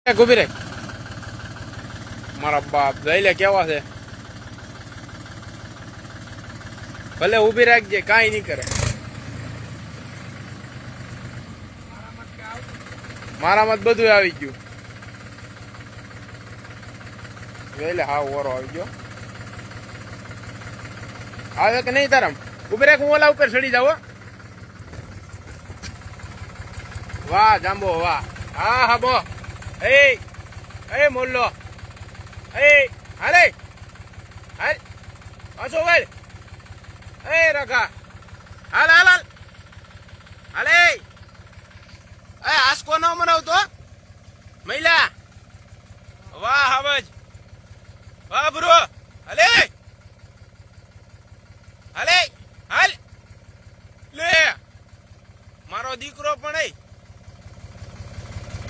ઉભી રે મારા બાપ જઈ લે કેવા છે ભલે ઉભી રાખજે કાઈ નહીં કરે મારામાં બધું આવી ગયું જઈ લે હા ઓરો આવી ગયો આવે કે નહીં તારામ ઉભી રાખ હું ઓલા ઉપર ચડી જાવ વાહ જાંબો વાહ હા હા બો એ મોલ્લો હાલે હાલ પાછો વળ રખા હાલ હાલ હાલ હાલે આસકો ન મનાવતો મહિલા વાહ હાવજ વાહ બ્રો હાલે હાલે હાલ લે મારો દીકરો પણ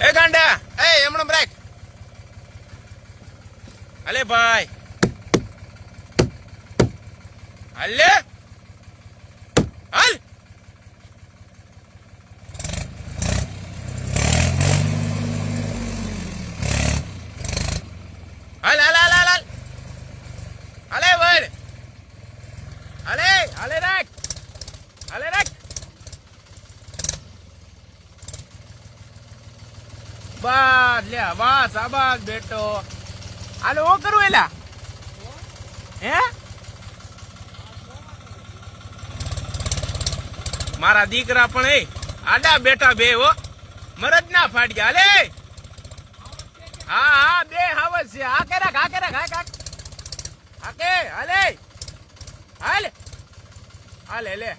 એ ગાંડા એમણે બ્રેક હાલે ભાઈ હાલે હાલ હાલ હાલ હાલ હાલ હાલે વળ હાલે હાલે રાખ હાલે રાખ બસ લે વાહ સાબાસ બેટો હાલો ઓ કરું એલા હે મારા દીકરા પણ આડા બેઠા બે હો મરદ ના ફાડ્યા હાલે હા હા બે હાવસ છે હાકે રાખ હાકે રાખ હાકે હાલે હાલ હાલે લે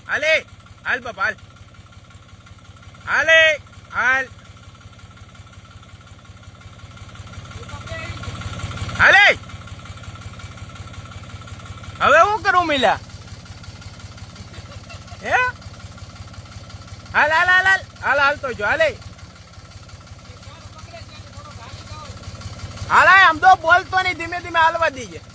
હાલે હાલ બાપા હાલ હાલે હાલ હાલે હવે હું કરું મિલા હે હાલ હાલ હાલ હાલ હાલ હાલતો જો હાલે હાલ આમ તો બોલતો નહીં ધીમે ધીમે હાલવા દીજે